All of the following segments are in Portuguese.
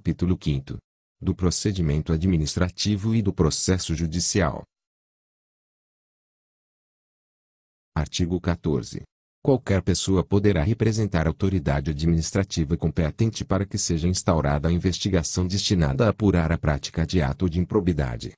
Capítulo 5º. Do procedimento administrativo e do processo judicial. Artigo 14. Qualquer pessoa poderá representar a autoridade administrativa competente para que seja instaurada a investigação destinada a apurar a prática de ato de improbidade.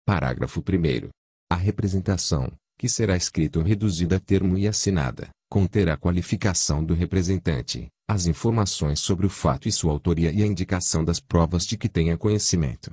Parágrafo 1º. A representação, que será escrita ou reduzida a termo e assinada, conterá a qualificação do representante, as informações sobre o fato e sua autoria e a indicação das provas de que tenha conhecimento.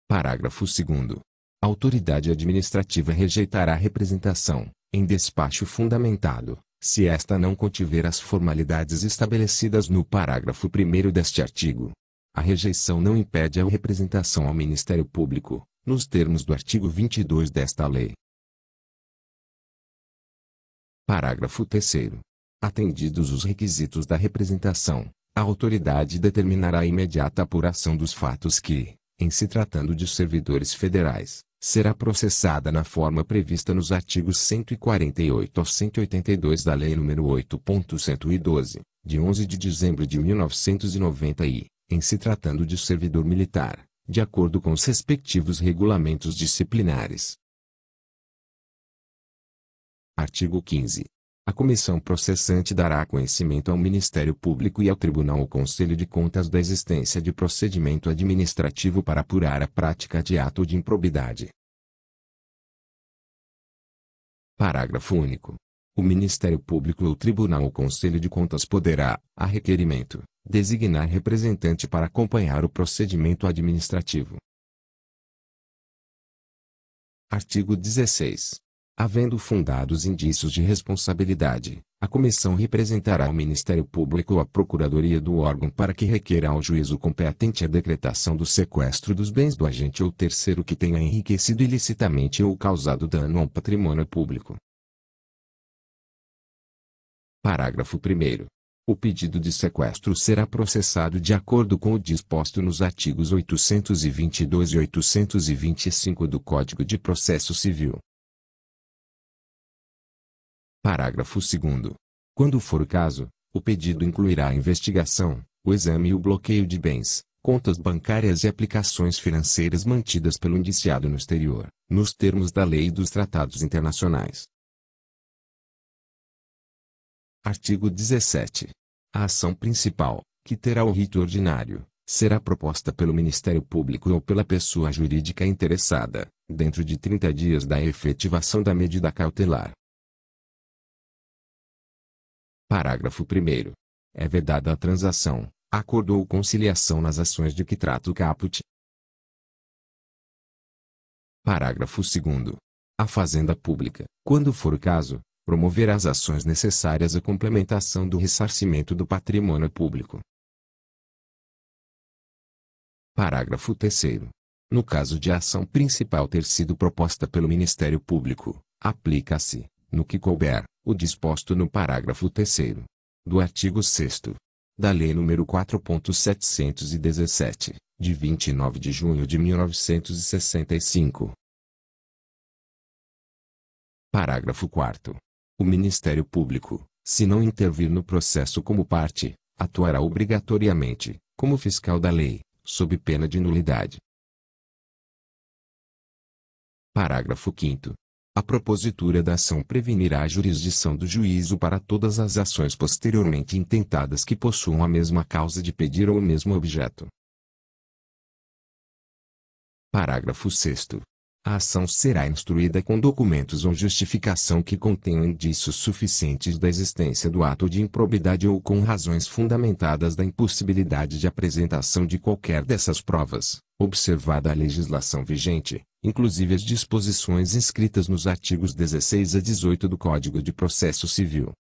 Parágrafo 2º. A autoridade administrativa rejeitará a representação, em despacho fundamentado, se esta não contiver as formalidades estabelecidas no parágrafo 1º deste artigo. A rejeição não impede a representação ao Ministério Público, nos termos do artigo 22 desta lei. Parágrafo 3º. Atendidos os requisitos da representação, a autoridade determinará a imediata apuração dos fatos que, em se tratando de servidores federais, será processada na forma prevista nos artigos 148 a 182 da Lei nº 8.112, de 11 de dezembro de 1990 e, em se tratando de servidor militar, de acordo com os respectivos regulamentos disciplinares. Artigo 15. A comissão processante dará conhecimento ao Ministério Público e ao Tribunal ou Conselho de Contas da existência de procedimento administrativo para apurar a prática de ato de improbidade. Parágrafo único. O Ministério Público ou Tribunal ou Conselho de Contas poderá, a requerimento, designar representante para acompanhar o procedimento administrativo. Artigo 16. Havendo fundados indícios de responsabilidade, a comissão representará ao Ministério Público ou à Procuradoria do órgão para que requeira ao juízo competente a decretação do sequestro dos bens do agente ou terceiro que tenha enriquecido ilicitamente ou causado dano ao patrimônio público. Parágrafo 1º. O pedido de sequestro será processado de acordo com o disposto nos artigos 822 e 825 do Código de Processo Civil. Parágrafo 2º. Quando for o caso, o pedido incluirá a investigação, o exame e o bloqueio de bens, contas bancárias e aplicações financeiras mantidas pelo indiciado no exterior, nos termos da lei e dos tratados internacionais. Artigo 17. A ação principal, que terá o rito ordinário, será proposta pelo Ministério Público ou pela pessoa jurídica interessada, dentro de 30 dias da efetivação da medida cautelar. Parágrafo 1º. É vedada a transação, acordo ou conciliação nas ações de que trata o caput. Parágrafo 2º. A Fazenda Pública, quando for o caso, promoverá as ações necessárias à complementação do ressarcimento do patrimônio público. Parágrafo 3º. No caso de a ação principal ter sido proposta pelo Ministério Público, aplica-se, no que couber, o disposto no parágrafo 3º do artigo 6º da Lei nº 4.717, de 29 de junho de 1965. Parágrafo 4º. O Ministério Público, se não intervir no processo como parte, atuará obrigatoriamente, como fiscal da lei, sob pena de nulidade. Parágrafo 5º. A propositura da ação prevenirá a jurisdição do juízo para todas as ações posteriormente intentadas que possuam a mesma causa de pedir ou o mesmo objeto. Parágrafo 6º. A ação será instruída com documentos ou justificação que contenham indícios suficientes da existência do ato de improbidade ou com razões fundamentadas da impossibilidade de apresentação de qualquer dessas provas, observada a legislação vigente, inclusive as disposições inscritas nos artigos 16 a 18 do Código de Processo Civil.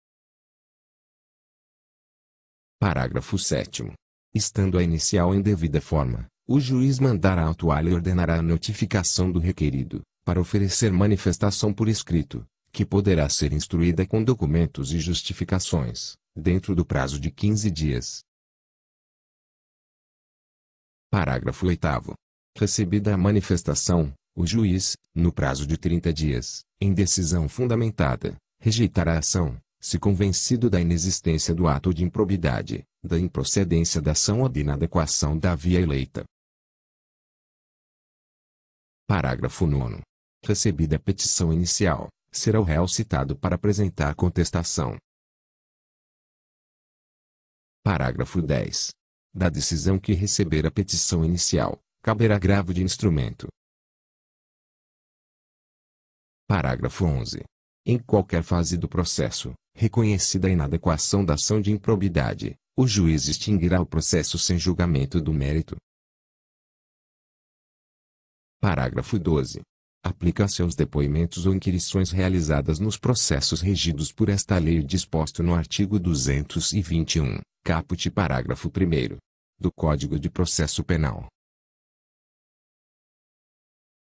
Parágrafo 7º. Estando a inicial em devida forma, o juiz mandará autuá-la e ordenará a notificação do requerido, para oferecer manifestação por escrito, que poderá ser instruída com documentos e justificações, dentro do prazo de 15 dias. Parágrafo 8º. Recebida a manifestação, o juiz, no prazo de 30 dias, em decisão fundamentada, rejeitará a ação, se convencido da inexistência do ato de improbidade, da improcedência da ação ou de inadequação da via eleita. Parágrafo 9º. Recebida a petição inicial, será o réu citado para apresentar contestação. Parágrafo 10. Da decisão que receber a petição inicial, caberá agravo de instrumento. Parágrafo 11. Em qualquer fase do processo, reconhecida a inadequação da ação de improbidade, o juiz extinguirá o processo sem julgamento do mérito. Parágrafo 12. Aplica-se aos depoimentos ou inquirições realizadas nos processos regidos por esta lei o disposto no artigo 221, caput parágrafo 1º, do Código de Processo Penal.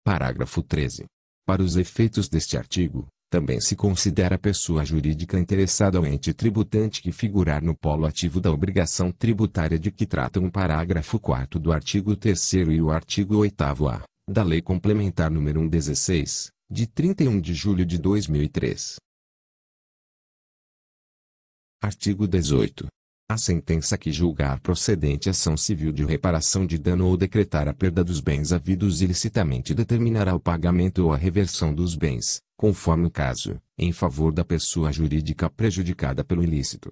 Parágrafo 13. Para os efeitos deste artigo, também se considera a pessoa jurídica interessada ou ente tributante que figurar no polo ativo da obrigação tributária de que tratam o parágrafo 4º do artigo 3º e o artigo 8º-A, da Lei Complementar nº 116, de 31 de julho de 2003. Artigo 18. A sentença que julgar procedente ação civil de reparação de dano ou decretar a perda dos bens havidos ilicitamente determinará o pagamento ou a reversão dos bens, conforme o caso, em favor da pessoa jurídica prejudicada pelo ilícito.